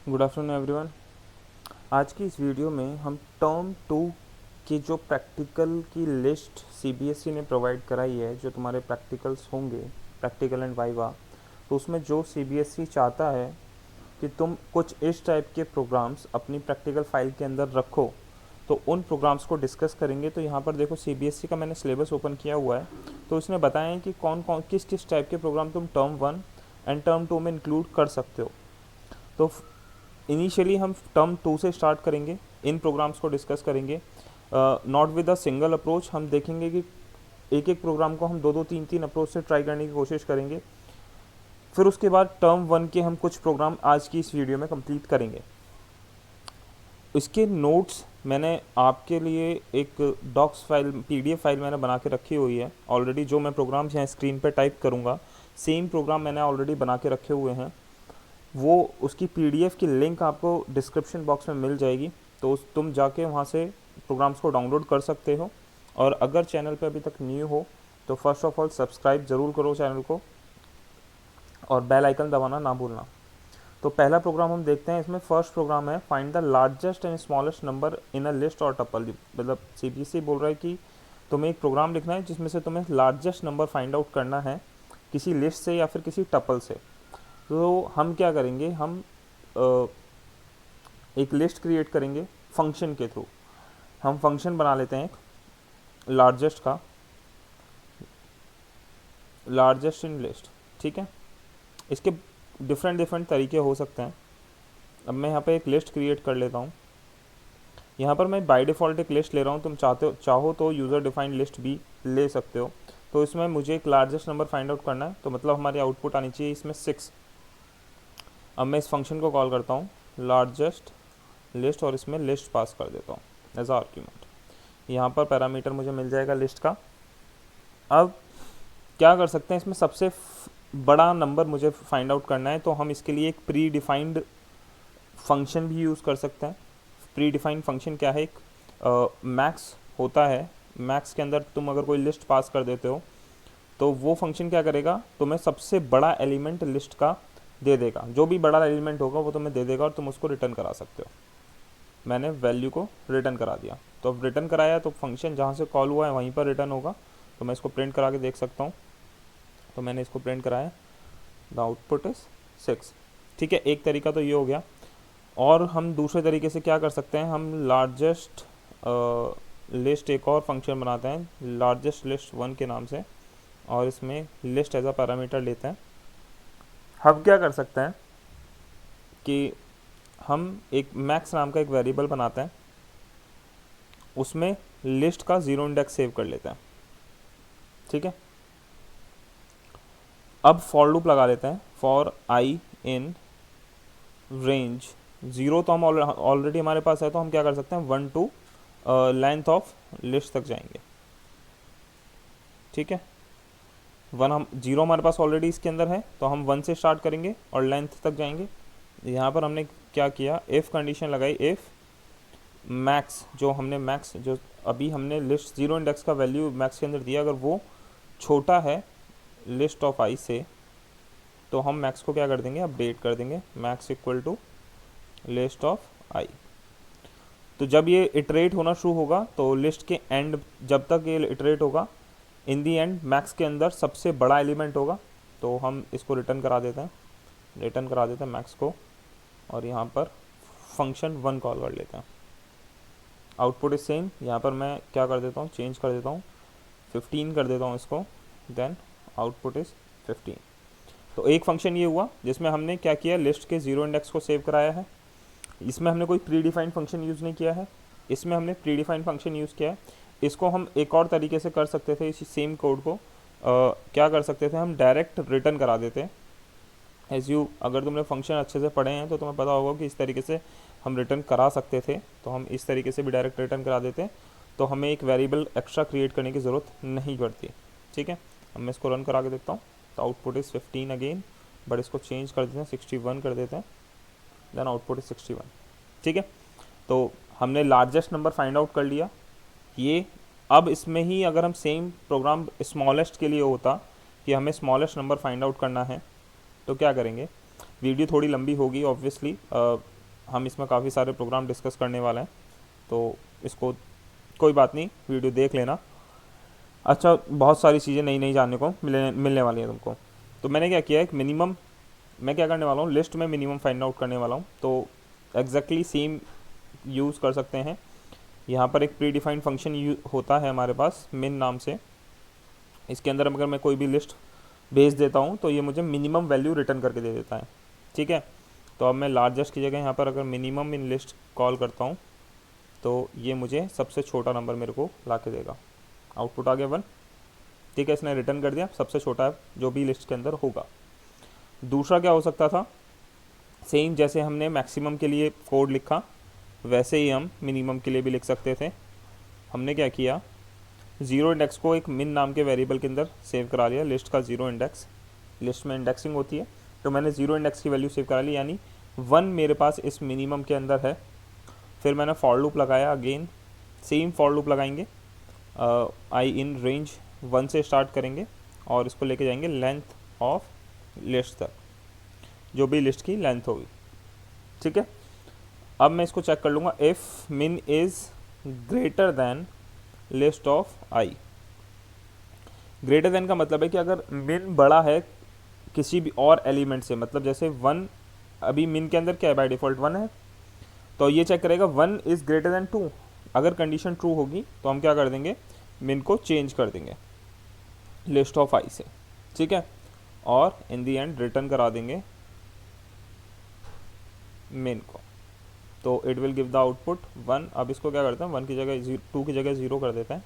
Good afternoon everyone. आज की इस वीडियो में हम टर्म 2 की जो प्रैक्टिकल की लिस्ट सीबीएसई ने प्रोवाइड कराई है, जो तुम्हारे प्रैक्टिकल्स होंगे, प्रैक्टिकल एंड वाइवा, तो उसमें जो सीबीएसई चाहता है कि तुम कुछ इस टाइप के प्रोग्राम्स अपनी प्रैक्टिकल फाइल के अंदर रखो, तो उन प्रोग्राम्स को डिस्कस करेंगे। तो यहाँ पर देखो सीबीएसई का मैंने सिलेबस ओपन किया हुआ है, तो उसने बताया है कि कौन कौन किस किस टाइप के प्रोग्राम तुम टर्म 1 एंड टर्म 2 में इंक्लूड कर सकते हो। तो इनिशियली हम टर्म 2 से स्टार्ट करेंगे, इन प्रोग्राम्स को डिस्कस करेंगे। Not with a single approach, हम देखेंगे कि एक एक प्रोग्राम को हम दो दो तीन तीन अप्रोच से ट्राई करने की कोशिश करेंगे। फिर उसके बाद टर्म 1 के हम कुछ प्रोग्राम आज की इस वीडियो में कंप्लीट करेंगे। इसके नोट्स मैंने आपके लिए एक डॉक्स फाइल, पीडीएफ फाइल मैंने बना के रखी हुई है ऑलरेडी। जो मैं प्रोग्राम्स यहाँ स्क्रीन पर टाइप करूँगा, सेम प्रोग्राम मैंने ऑलरेडी बना के रखे हुए हैं। वो उसकी पीडीएफ की लिंक आपको डिस्क्रिप्शन बॉक्स में मिल जाएगी, तो तुम जाके वहाँ से प्रोग्राम्स को डाउनलोड कर सकते हो। और अगर चैनल पे अभी तक न्यू हो तो फर्स्ट ऑफ ऑल सब्सक्राइब ज़रूर करो चैनल को, और बेल आइकन दबाना ना भूलना। तो पहला प्रोग्राम हम देखते हैं। इसमें फर्स्ट प्रोग्राम है find the largest and smallest number in a list और टपल। मतलब सीबीएसई बोल रहा है कि तुम्हें एक प्रोग्राम लिखना है जिसमें से तुम्हें लार्जेस्ट नंबर फाइंड आउट करना है किसी लिस्ट से या फिर किसी टपल से। तो हम क्या करेंगे, हम एक लिस्ट क्रिएट करेंगे फंक्शन के थ्रू। हम फंक्शन बना लेते हैं एक लार्जेस्ट का, लार्जेस्ट इन लिस्ट। ठीक है, इसके डिफरेंट डिफरेंट तरीके हो सकते हैं। अब मैं यहाँ पे एक लिस्ट क्रिएट कर लेता हूँ। यहाँ पर मैं बाय डिफ़ॉल्ट एक लिस्ट ले रहा हूँ, तुम चाहो तो यूज़र डिफाइंड लिस्ट भी ले सकते हो। तो इसमें मुझे एक लार्जेस्ट नंबर फाइंड आउट करना है, तो मतलब हमारी आउटपुट आनी चाहिए इसमें 6। अब मैं इस फंक्शन को कॉल करता हूँ लार्जेस्ट लिस्ट, और इसमें लिस्ट पास कर देता हूँ एज आर्ग्यूमेंट। यहाँ पर पैरामीटर मुझे मिल जाएगा लिस्ट का। अब क्या कर सकते हैं, इसमें सबसे बड़ा नंबर मुझे फाइंड आउट करना है, तो हम इसके लिए एक प्री डिफाइंड फंक्शन भी यूज़ कर सकते हैं। प्री डिफाइंड फंक्शन क्या है, एक मैक्स होता है। मैक्स के अंदर तुम अगर कोई लिस्ट पास कर देते हो तो वो फंक्शन क्या करेगा, तुम्हें सबसे बड़ा एलिमेंट लिस्ट का दे देगा। जो भी बड़ा एलिमेंट होगा वो तुम्हें दे देगा और तुम उसको रिटर्न करा सकते हो। मैंने वैल्यू को रिटर्न करा दिया, तो अब रिटर्न कराया तो फंक्शन जहाँ से कॉल हुआ है वहीं पर रिटर्न होगा। तो मैं इसको प्रिंट करा के देख सकता हूँ। तो मैंने इसको प्रिंट कराया, द आउटपुट इज 6। ठीक है, एक तरीका तो ये हो गया। और हम दूसरे तरीके से क्या कर सकते हैं, हम लार्जेस्ट लिस्ट एक और फंक्शन बनाते हैं लार्जेस्ट लिस्ट 1 के नाम से, और इसमें लिस्ट एज अ पैरामीटर लेते हैं। हम क्या कर सकते हैं कि हम एक मैक्स नाम का एक वेरिएबल बनाते हैं, उसमें लिस्ट का 0 इंडेक्स सेव कर लेते हैं। ठीक है, अब फॉर लूप लगा लेते हैं। फॉर आई इन रेंज 0, तो हम ऑलरेडी हमारे पास है, तो हम क्या कर सकते हैं 1 to लेंथ ऑफ लिस्ट तक जाएंगे। ठीक है, 1 हम 0 हमारे पास ऑलरेडी इसके अंदर है, तो हम 1 से स्टार्ट करेंगे और लेंथ तक जाएंगे। यहाँ पर हमने क्या किया, इफ़ कंडीशन लगाई, इफ़ मैक्स, जो हमने मैक्स जो अभी हमने लिस्ट 0 इंडेक्स का वैल्यू मैक्स के अंदर दिया, अगर वो छोटा है लिस्ट ऑफ आई से, तो हम मैक्स को क्या कर देंगे, अपडेट कर देंगे max equal to list of I. तो जब ये इटरेट होना शुरू होगा, तो लिस्ट के एंड जब तक ये इटरेट होगा, इन दी एंड मैक्स के अंदर सबसे बड़ा एलिमेंट होगा। तो हम इसको रिटर्न करा देते हैं मैक्स को, और यहाँ पर फंक्शन 1 कॉल कर लेते हैं। Output is same. यहाँ पर मैं क्या कर देता हूँ, चेंज कर देता हूँ, 15 कर देता हूँ इसको, देन आउटपुट इज़ 15। तो एक फंक्शन ये हुआ जिसमें हमने क्या किया, लिस्ट के 0 इंडेक्स को सेव कराया है। इसमें हमने कोई प्री डिफाइंड फंक्शन यूज़ नहीं किया है, इसमें हमने प्री डिफाइंड फंक्शन यूज़ किया है। इसको हम एक और तरीके से कर सकते थे, इसी सेम कोड को क्या कर सकते थे, हम डायरेक्ट रिटर्न करा देते। एज यू, अगर तुमने फंक्शन अच्छे से पढ़े हैं तो तुम्हें पता होगा कि इस तरीके से हम रिटर्न करा सकते थे। तो हम इस तरीके से भी डायरेक्ट रिटर्न करा देते, तो हमें एक वेरिएबल एक्स्ट्रा क्रिएट करने की ज़रूरत नहीं पड़ती। ठीक है, अब मैं इसको रन करा के देखता हूँ। तो आउटपुट इज़ 15 अगेन, बट इसको चेंज कर देते हैं, 61 कर देते हैं, देन आउटपुट इज़ 61। ठीक है, तो हमने लार्जेस्ट नंबर फाइंड आउट कर लिया ये। अब इसमें ही अगर हम सेम प्रोग्राम स्मॉलेस्ट के लिए होता कि हमें स्मॉलेस्ट नंबर फाइंड आउट करना है, तो क्या करेंगे, वीडियो थोड़ी लंबी होगी ऑब्वियसली, हम इसमें काफ़ी सारे प्रोग्राम डिस्कस करने वाले हैं, तो इसको कोई बात नहीं, वीडियो देख लेना। अच्छा, बहुत सारी चीज़ें नई नई जानने को मिलने वाली हैं तुमको। तो मैंने क्या किया, एक मिनिमम मैं क्या करने वाला हूँ, लिस्ट में मिनिमम फाइंड आउट करने वाला हूँ। तो एग्जैक्टली सेम यूज़ कर सकते हैं। यहाँ पर एक प्री डिफाइंड फंक्शन होता है हमारे पास मिन नाम से। इसके अंदर अगर मैं कोई भी लिस्ट भेज देता हूँ तो ये मुझे मिनिमम वैल्यू रिटर्न करके दे देता है। ठीक है, तो अब मैं लार्जेस्ट की जगह यहाँ पर अगर मिनिमम इन लिस्ट कॉल करता हूँ तो ये मुझे सबसे छोटा नंबर मेरे को ला के देगा। आउटपुट आ गया 1। ठीक है, इसने रिटर्न कर दिया सबसे छोटा जो भी लिस्ट के अंदर होगा। दूसरा क्या हो सकता था, सेम जैसे हमने मैक्सिमम के लिए कोड लिखा वैसे ही हम मिनिमम के लिए भी लिख सकते थे। हमने क्या किया, ज़ीरो इंडेक्स को एक मिन नाम के वेरिएबल के अंदर सेव करा लिया, लिस्ट का ज़ीरो इंडेक्स। लिस्ट में इंडेक्सिंग होती है, तो मैंने ज़ीरो इंडेक्स की वैल्यू सेव करा ली, यानी 1 मेरे पास इस मिनिमम के अंदर है। फिर मैंने फॉर लूप लगाया, अगेन सेम फॉर लूप लगाएंगे। आई इन रेंज 1 से स्टार्ट करेंगे और इसको लेके जाएंगे लेंथ ऑफ लिस्ट तक, जो भी लिस्ट की लेंथ होगी। ठीक है, अब मैं इसको चेक कर लूँगा, इफ़ मिन is greater than list of I. Greater than का मतलब है कि अगर मिन बड़ा है किसी भी और एलिमेंट से, मतलब जैसे 1, अभी मिन के अंदर क्या है, बाय डिफ़ॉल्ट 1 है, तो ये चेक करेगा 1 इज़ ग्रेटर देन 2। अगर कंडीशन ट्रू होगी तो हम क्या कर देंगे, मिन को चेंज कर देंगे लिस्ट ऑफ आई से। ठीक है, और इन दी एंड रिटर्न करा देंगे मिन को, तो it will give the output 1। अब इसको क्या करते हैं, 1 की जगह 2 की जगह 0 कर देते हैं।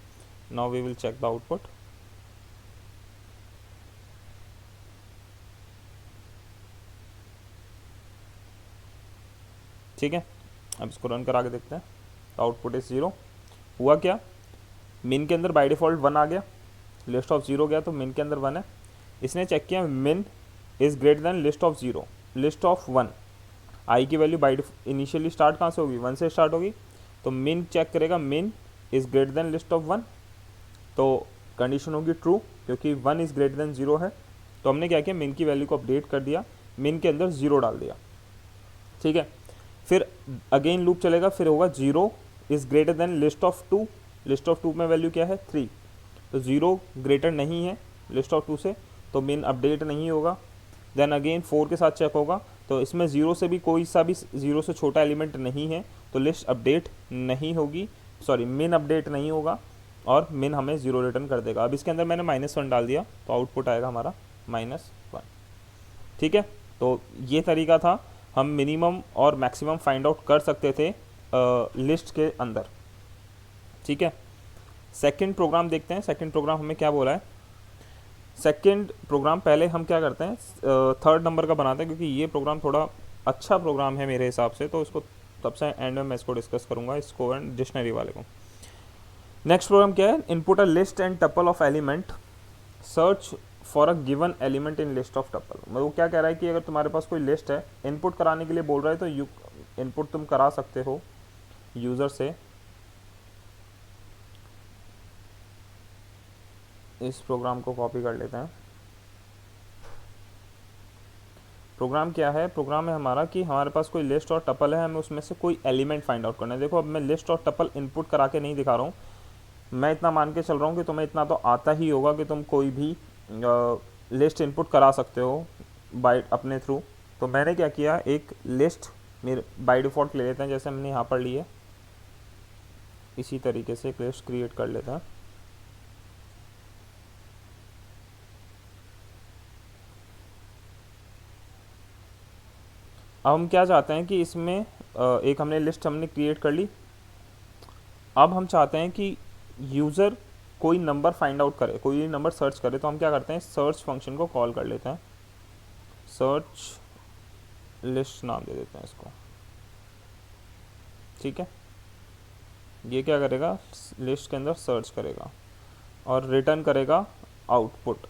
Now we will check the output. ठीक है, अब इसको रन करा के देखते हैं, तो आउटपुट इज 0। हुआ क्या, मिन के अंदर बाय डिफ़ॉल्ट 1 आ गया, लिस्ट ऑफ 0 गया तो मिन के अंदर 1 है। इसने चेक किया मिन is greater then list of 0, list of 1। आई की वैल्यू बाय इनिशियली स्टार्ट कहाँ से होगी, 1 से स्टार्ट होगी, तो मिन चेक करेगा मिन is greater then list of 1, तो कंडीशन होगी ट्रू, क्योंकि 1 इज़ ग्रेटर देन 0 है। तो हमने क्या किया, मिन की वैल्यू को अपडेट कर दिया, मिन के अंदर 0 डाल दिया। ठीक है, फिर अगेन लूप चलेगा, फिर होगा 0 is greater then list of 2। List of 2 में वैल्यू क्या है, 3, तो 0 ग्रेटर नहीं है लिस्ट ऑफ 2 से, तो मिन अपडेट नहीं होगा। देन अगेन 4 के साथ चेक होगा, तो इसमें 0 से भी कोई सा भी 0 से छोटा एलिमेंट नहीं है, तो लिस्ट अपडेट नहीं होगी, सॉरी मिन अपडेट नहीं होगा, और मिन हमें 0 रिटर्न कर देगा। अब इसके अंदर मैंने -1 डाल दिया, तो आउटपुट आएगा हमारा -1। ठीक है, तो ये तरीका था, हम मिनिमम और मैक्सिमम फाइंड आउट कर सकते थे लिस्ट के अंदर। ठीक है, सेकंड प्रोग्राम देखते हैं। सेकंड प्रोग्राम हमें क्या बोला है, सेकंड प्रोग्राम पहले हम क्या करते हैं, थर्ड नंबर का बनाते हैं, क्योंकि ये प्रोग्राम थोड़ा अच्छा प्रोग्राम है मेरे हिसाब से, तो इसको तब से एंड में मैं इसको डिस्कस करूँगा, इसको एंड डिक्शनरी वाले को। नेक्स्ट प्रोग्राम क्या है, input a list and tuple of element, search for a given element in list of tuple. मतलब वो क्या कह रहा है कि अगर तुम्हारे पास कोई लिस्ट है, इनपुट कराने के लिए बोल रहा है, तो इनपुट तुम करा सकते हो यूज़र से। इस प्रोग्राम को कॉपी कर लेते हैं। प्रोग्राम क्या है, प्रोग्राम है हमारा कि हमारे पास कोई लिस्ट और टपल है, हमें उसमें से कोई एलिमेंट फाइंड आउट करना है। देखो, अब मैं लिस्ट और टपल इनपुट करा के नहीं दिखा रहा हूँ, मैं इतना मान के चल रहा हूँ कि तुम्हें इतना तो आता ही होगा कि तुम कोई भी लिस्ट इनपुट करा सकते हो बाय अपने थ्रू। तो मैंने क्या किया, एक लिस्ट मेरे बाय डिफ़ॉल्ट ले लेते हैं, जैसे हमने यहाँ पर ली है, इसी तरीके से एक लिस्ट क्रिएट कर लेते हैं। अब हम क्या चाहते हैं कि इसमें एक हमने लिस्ट हमने क्रिएट कर ली। अब हम चाहते हैं कि यूज़र कोई नंबर फाइंड आउट करे, कोई नंबर सर्च करे, तो हम क्या करते हैं, सर्च फंक्शन को कॉल कर लेते हैं, सर्च लिस्ट नाम दे देते हैं इसको। ठीक है, ये क्या करेगा, लिस्ट के अंदर सर्च करेगा और रिटर्न करेगा आउटपुट।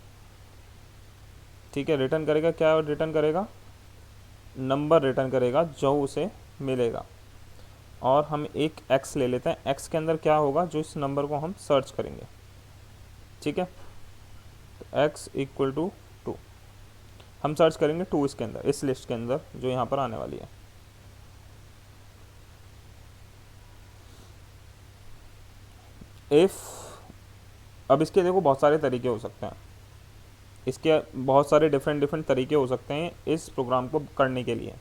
ठीक है, रिटर्न करेगा क्या, रिटर्न करेगा नंबर, रिटर्न करेगा जो उसे मिलेगा। और हम एक x ले लेते हैं, x के अंदर क्या होगा, जो इस नंबर को हम सर्च करेंगे। ठीक है, तो x इक्वल टू 2 हम सर्च करेंगे, 2 इसके अंदर, इस लिस्ट के अंदर जो यहाँ पर आने वाली है। इफ़, अब इसके देखो बहुत सारे तरीके हो सकते हैं, इसके बहुत सारे डिफरेंट डिफरेंट तरीके हो सकते हैं इस प्रोग्राम को करने के लिए।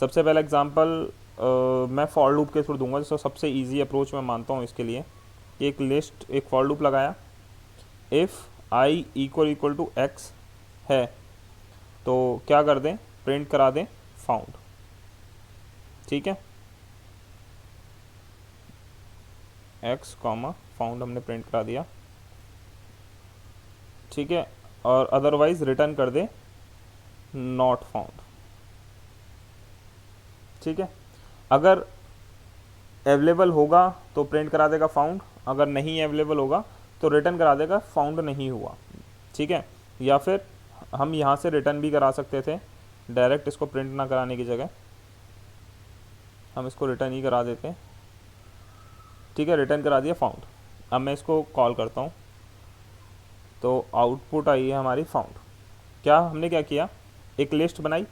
सबसे पहला एग्जांपल मैं फॉर लूप के थ्रू दूंगा, जिसको सबसे इजी अप्रोच मैं मानता हूँ इसके लिए। एक फॉर लूप लगाया, if I equal to X है तो क्या कर दें, प्रिंट करा दें फाउंड। ठीक है, एक्स कॉमा फाउंड हमने प्रिंट करा दिया। ठीक है, और अदरवाइज रिटर्न कर दे नॉट फाउंड। ठीक है, अगर अवेलेबल होगा तो प्रिंट करा देगा फाउंड, अगर नहीं अवेलेबल होगा तो रिटर्न करा देगा फाउंड नहीं हुआ। ठीक है, या फिर हम यहाँ से रिटर्न भी करा सकते थे, डायरेक्ट इसको प्रिंट ना कराने की जगह हम इसको रिटर्न ही करा देते। ठीक है, रिटर्न करा दिया फाउंड। अब मैं इसको कॉल करता हूँ तो आउटपुट आई है हमारी फाउंड। क्या हमने क्या किया, एक लिस्ट बनाई,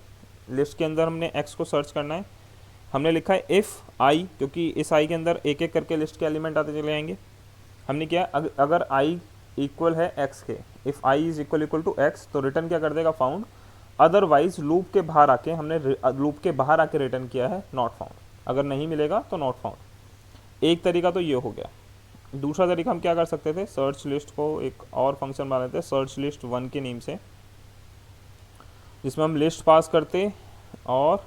लिस्ट के अंदर हमने एक्स को सर्च करना है, हमने लिखा है इफ़ आई, क्योंकि इस आई के अंदर एक एक करके लिस्ट के एलिमेंट आते चले जाएंगे। हमने किया अगर आई इक्वल है एक्स के, if I is equal to X तो रिटर्न क्या कर देगा फाउंड, अदरवाइज लूप के बाहर आके हमने लूप के बाहर आके रिटर्न किया है नॉट फाउंड, अगर नहीं मिलेगा तो नॉट फाउंड। एक तरीका तो ये हो गया। दूसरा तरीका हम क्या कर सकते थे, सर्च लिस्ट को एक और फंक्शन बना लेते, सर्च लिस्ट 1 के नेम से, जिसमें हम लिस्ट पास करते और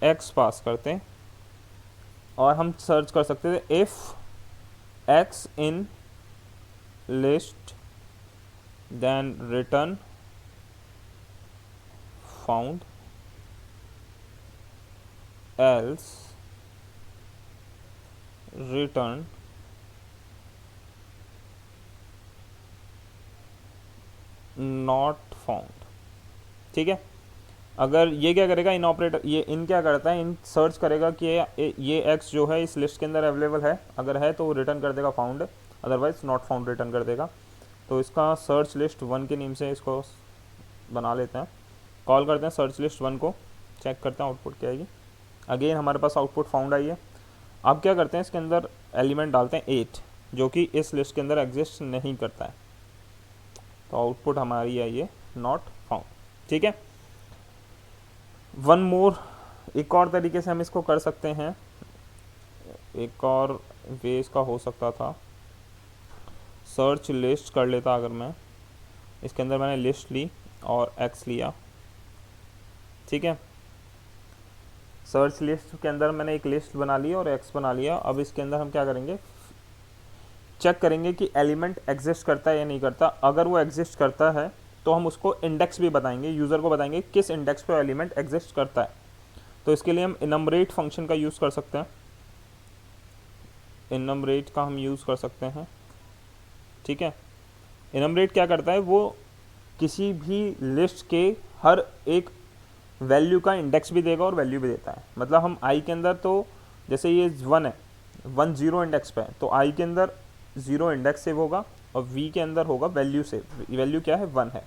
एक्स पास करते और हम सर्च कर सकते थे if X in list then return found else return not found. ठीक है, अगर ये क्या करेगा, इन ऑपरेटर, ये इन क्या करता है, इन सर्च करेगा कि ये एक्स जो है इस लिस्ट के अंदर अवेलेबल है, अगर है तो रिटर्न कर देगा found, otherwise not found return कर देगा। तो इसका सर्च लिस्ट 1 के नेम से इसको बना लेते हैं, कॉल करते हैं सर्च लिस्ट 1 को, चेक करते हैं आउटपुट क्या आएगी। अगेन हमारे पास आउटपुट फाउंड आई है। अब क्या करते हैं, इसके अंदर एलिमेंट डालते हैं 8, जो कि इस लिस्ट के अंदर एग्जिस्ट नहीं करता है, तो आउटपुट हमारी आई है नॉट फाउंड। ठीक है, वन मोर, एक और तरीके से हम इसको कर सकते हैं, एक और वे इसका हो सकता था, सर्च लिस्ट कर लेता अगर मैं, इसके अंदर मैंने लिस्ट ली और एक्स लिया। ठीक है, सर्च लिस्ट के अंदर मैंने एक लिस्ट बना ली और एक्स बना लिया। अब इसके अंदर हम क्या करेंगे, चेक करेंगे कि एलिमेंट एग्जिस्ट करता है या नहीं करता। अगर वो एग्जिस्ट करता है तो हम उसको इंडेक्स भी बताएंगे, यूज़र को बताएंगे किस इंडेक्स पे एलिमेंट एग्जिस्ट करता है। तो इसके लिए हम इनमरेट फंक्शन का यूज़ कर सकते हैं, इनमरेट का हम यूज़ कर सकते हैं। ठीक है, इनमरेट क्या करता है, वो किसी भी लिस्ट के हर एक वैल्यू का इंडेक्स भी देगा और वैल्यू भी देता है। मतलब हम आई के अंदर, तो जैसे ये 1 है, 1 0 इंडेक्स पे है, तो आई के अंदर 0 इंडेक्स सेव होगा और वी के अंदर होगा वैल्यू सेव, वैल्यू क्या है 1 है।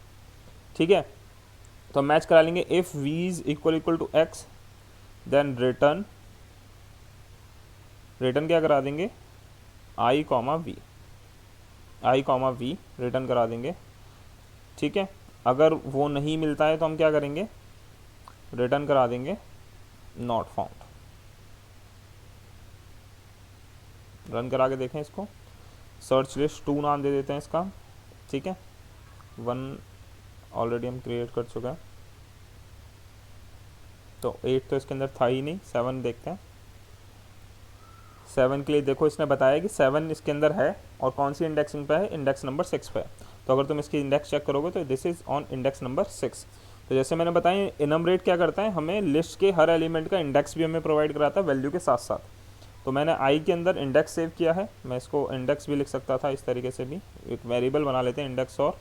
ठीक है, तो मैच करा लेंगे, if V is equal to X then return, return क्या करा देंगे, I comma V, I comma V return करा देंगे। ठीक है, अगर वो नहीं मिलता है तो हम क्या करेंगे, रिटर्न करा देंगे नॉट फाउंड। रन करा के देखें इसको, सर्च लिस्ट 2 नाम दे देते हैं इसका। ठीक है, 1 ऑलरेडी हम क्रिएट कर चुके हैं, तो 8 तो इसके अंदर था ही नहीं। 7 देखते हैं, 7 के लिए देखो इसने बताया कि 7 इसके अंदर है और कौन सी इंडेक्सिंग पे है, इंडेक्स नंबर 6 पे। तो अगर तुम इसकी इंडेक्स चेक करोगे तो this is on index number 6। तो जैसे मैंने बताया, इनमरेट क्या करता है, हमें लिस्ट के हर एलिमेंट का इंडेक्स भी हमें प्रोवाइड कराता है वैल्यू के साथ साथ। तो मैंने आई के अंदर इंडेक्स सेव किया है, मैं इसको इंडेक्स भी लिख सकता था इस तरीके से भी, एक वेरिएबल बना लेते हैं इंडेक्स और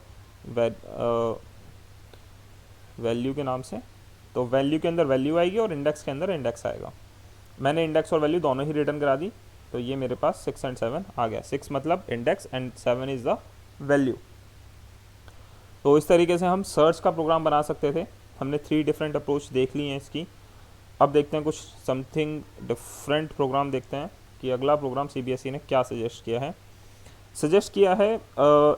वैल्यू के नाम से। तो वैल्यू के अंदर वैल्यू आएगी और इंडेक्स के अंदर इंडेक्स आएगा। मैंने इंडेक्स और वैल्यू दोनों ही रिटर्न करा दी, तो ये मेरे पास 6 और 7 आ गया। 6 मतलब index and 7 is the value. तो इस तरीके से हम सर्च का प्रोग्राम बना सकते थे। हमने 3 डिफरेंट अप्रोच देख ली हैं इसकी। अब देखते हैं कुछ समथिंग डिफरेंट प्रोग्राम देखते हैं कि अगला प्रोग्राम CBSE ने क्या सजेस्ट किया है। सजेस्ट किया है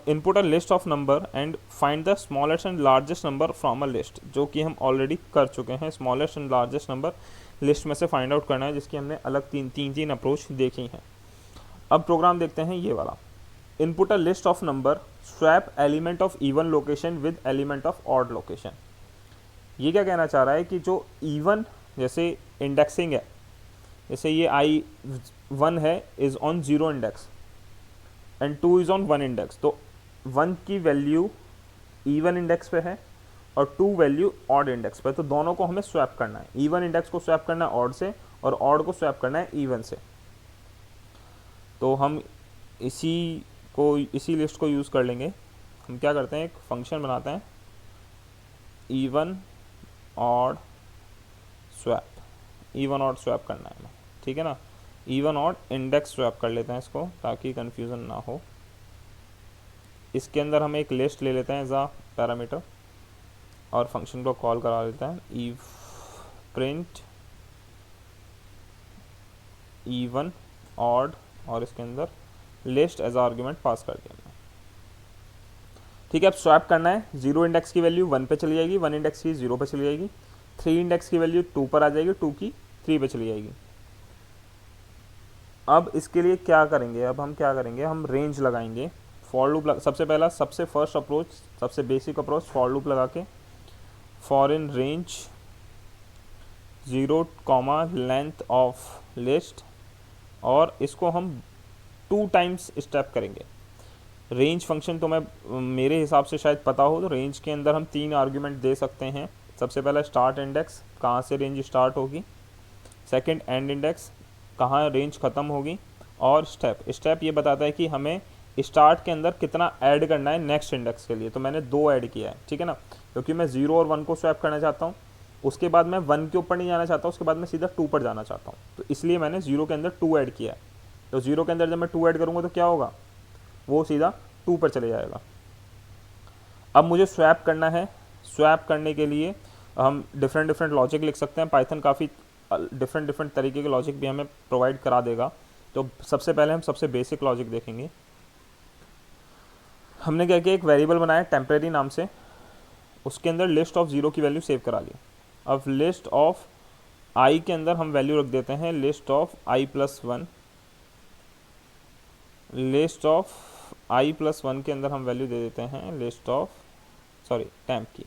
input a list of number and find the smallest and largest number from a list, जो कि हम ऑलरेडी कर चुके हैं। Smallest and largest number list में से फाइंड आउट करना है, जिसकी हमने अलग तीन अप्रोच देखी हैं। अब प्रोग्राम देखते हैं ये वाला। Input a list of number, swap element of even location with element of odd location. ये क्या कहना चाह रहा है कि जो इवन, जैसे इंडेक्सिंग है, जैसे ये I1 है is on 0 index and 2 is on 1 index, तो 1 की वैल्यू इवन इंडेक्स पे है और 2 वैल्यू ऑड इंडेक्स पे, तो दोनों को हमें स्वैप करना है। इवन इंडेक्स को स्वैप करना है ऑड से और ऑड को स्वैप करना है इवन से। तो हम इसी लिस्ट को यूज़ कर लेंगे। हम क्या करते हैं, एक फंक्शन बनाते हैं even odd swap. Even odd swap करना है हमें, ठीक है ना। इवन ऑड इंडेक्स स्वैप कर लेते हैं इसको, ताकि कन्फ्यूज़न ना हो। इसके अंदर हम एक लिस्ट ले लेते हैं एज आ पैरामीटर और फंक्शन को कॉल करा लेते हैं इव प्रिंट इवन ऑड, और इसके अंदर लिस्ट एज आर्ग्यूमेंट पास कर दिया हमने। ठीक है, अब स्वैप करना है। 0 इंडेक्स की वैल्यू 1 पे चली जाएगी, 1 इंडेक्स की 0 पे चली जाएगी, 3 इंडेक्स की वैल्यू 2 पर आ जाएगी, 2 की 3 पे चली जाएगी। अब इसके लिए क्या करेंगे, अब हम क्या करेंगे, हम रेंज लगाएंगे। फॉर लूप सबसे पहला, सबसे फर्स्ट अप्रोच, सबसे बेसिक अप्रोच, फॉर लूप लगा के for in range 0, length of list, और इसको हम 2 टाइम्स स्टेप करेंगे। रेंज फंक्शन तो मैं मेरे हिसाब से शायद पता हो, तो रेंज के अंदर हम 3 आर्ग्यूमेंट दे सकते हैं। सबसे पहला स्टार्ट इंडेक्स, कहाँ से रेंज स्टार्ट होगी, सेकंड एंड इंडेक्स, कहाँ रेंज ख़त्म होगी, और स्टेप ये बताता है कि हमें स्टार्ट के अंदर कितना ऐड करना है नेक्स्ट इंडेक्स के लिए। तो मैंने 2 ऐड किया है, ठीक है ना, क्योंकि मैं 0 और 1 को स्वैप करना चाहता हूँ। उसके बाद मैं 1 के ऊपर नहीं जाना चाहता, उसके बाद मैं सीधा 2 पर जाना चाहता हूँ, तो इसलिए मैंने 0 के अंदर 2 ऐड किया है। तो 0 के अंदर जब मैं 2 ऐड करूँगा तो क्या होगा, वो सीधा 2 पर चले जाएगा। अब मुझे स्वैप करना है। स्वैप करने के लिए हम डिफरेंट लॉजिक लिख सकते हैं। पाइथन काफ़ी डिफरेंट तरीके के लॉजिक भी हमें प्रोवाइड करा देगा। तो सबसे पहले हम सबसे बेसिक लॉजिक देखेंगे। हमने क्या किया, एक वेरिएबल बनाया टेम्परेरी नाम से, उसके अंदर लिस्ट ऑफ 0 की वैल्यू सेव करा ली। अब लिस्ट ऑफ आई के अंदर हम वैल्यू रख देते हैं list of i+1। List of i+1 के अंदर हम वैल्यू दे देते हैं लिस्ट ऑफ टेम्प की।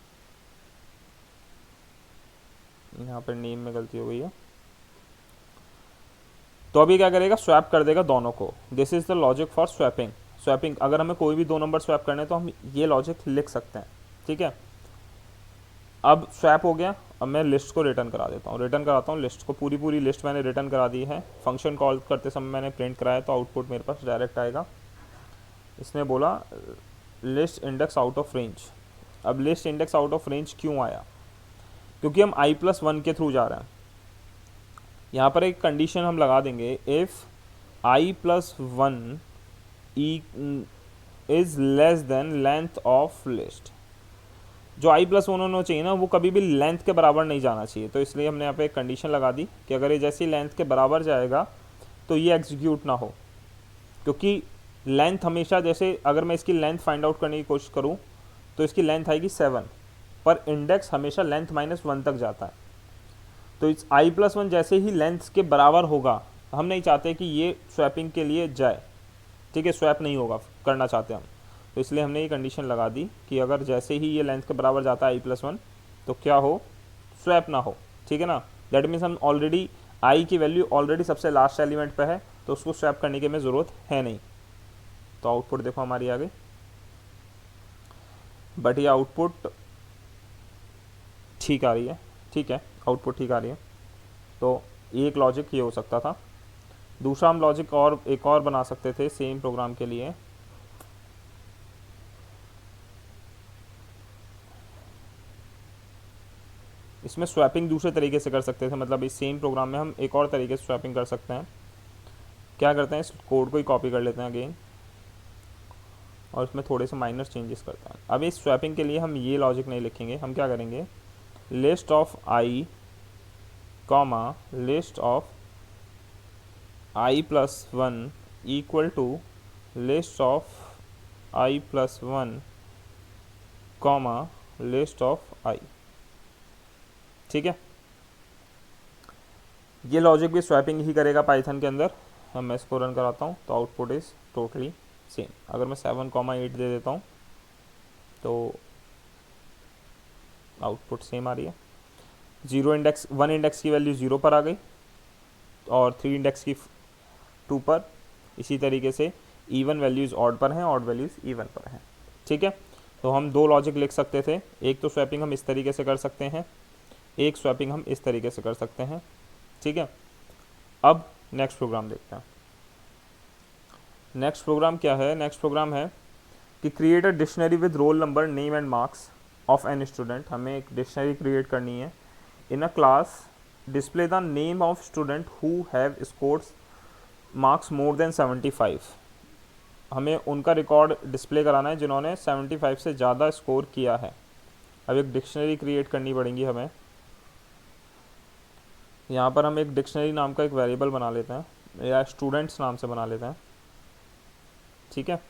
यहाँ पर नेम में गलती हो गई है। तो अभी क्या करेगा, स्वैप कर देगा दोनों को। This is the logic for swapping. Swapping, अगर हमें कोई भी 2 नंबर स्वैप करने तो हम ये लॉजिक लिख सकते हैं, ठीक है। अब स्वैप हो गया, अब मैं लिस्ट को रिटर्न करा देता हूँ, रिटर्न कराता हूँ लिस्ट को। पूरी लिस्ट मैंने रिटर्न करा दी है। फंक्शन कॉल करते समय मैंने प्रिंट कराया, तो आउटपुट मेरे पास डायरेक्ट आएगा। इसने बोला list index out of range. अब list index out of range क्यों आया, क्योंकि हम i+1 के थ्रू जा रहे हैं। यहाँ पर एक कंडीशन हम लगा देंगे, if i+1 is less than length of list. जो i+1 होना चाहिए ना, वो कभी भी लेंथ के बराबर नहीं जाना चाहिए। तो इसलिए हमने यहाँ पे एक कंडीशन लगा दी कि अगर ये जैसी लेंथ के बराबर जाएगा तो ये एग्जीक्यूट ना हो, क्योंकि लेंथ हमेशा, जैसे अगर मैं इसकी लेंथ फाइंड आउट करने की कोशिश करूँ तो इसकी लेंथ आएगी 7, पर इंडेक्स हमेशा लेंथ -1 तक जाता है। तो इस i+1 जैसे ही लेंथ के बराबर होगा, हम नहीं चाहते कि ये स्वैपिंग के लिए जाए, ठीक है, स्वैप नहीं होगा करना चाहते हम। तो इसलिए हमने ये कंडीशन लगा दी कि अगर जैसे ही ये लेंथ के बराबर जाता है i+1, तो क्या हो, स्वैप ना हो, ठीक है ना। दैट मीन्स हम ऑलरेडी i की वैल्यू ऑलरेडी सबसे लास्ट एलिमेंट पे है, तो उसको स्वैप करने की हमें ज़रूरत है नहीं। तो आउटपुट देखो हमारी आ गई, बट ये आउटपुट ठीक आ रही है, ठीक है, आउटपुट ठीक आ रही है। तो एक लॉजिक ये हो सकता था। दूसरा हम लॉजिक और एक और बना सकते थे सेम प्रोग्राम के लिए। इसमें स्वैपिंग दूसरे तरीके से कर सकते थे, मतलब इस सेम प्रोग्राम में हम एक और तरीके से स्वैपिंग कर सकते हैं। क्या करते हैं, इस कोड को ही कॉपी कर लेते हैं अगेन, और इसमें थोड़े से माइनर चेंजेस करते हैं। अब इस स्वैपिंग के लिए हम ये लॉजिक नहीं लिखेंगे, हम क्या करेंगे, list of i list of i+1 equal to list of I plus one comma list of I. ठीक है, ये लॉजिक भी स्वैपिंग ही करेगा पाइथन के अंदर। मैं इसको रन कराता हूँ तो आउटपुट इज़ टोटली सेम। अगर मैं 7,8 दे देता हूँ तो आउटपुट सेम आ रही है। 1 इंडेक्स की वैल्यू 0 पर आ गई और 3 इंडेक्स की 2 पर। इसी तरीके से इवन वैल्यूज़ ऑड पर हैं, ऑड वैल्यूज़ इवन पर हैं। ठीक है, तो हम दो लॉजिक लिख सकते थे। एक तो स्वैपिंग हम इस तरीके से कर सकते हैं, एक स्वैपिंग हम इस तरीके से कर सकते हैं। ठीक है, अब नेक्स्ट प्रोग्राम देखते हैं। नेक्स्ट प्रोग्राम क्या है? नेक्स्ट प्रोग्राम है कि create a dictionary with roll number, name and marks of an student. हमें एक डिक्शनरी क्रिएट करनी है। In a class display the name of student who have scores marks more than 75। हमें उनका रिकॉर्ड डिस्प्ले कराना है जिन्होंने 75 से ज़्यादा स्कोर किया है। अब एक डिक्शनरी क्रिएट करनी पड़ेगी हमें। यहाँ पर हम एक डिक्शनरी नाम का एक वेरिएबल बना लेते हैं, या स्टूडेंट्स नाम से बना लेते हैं। ठीक है,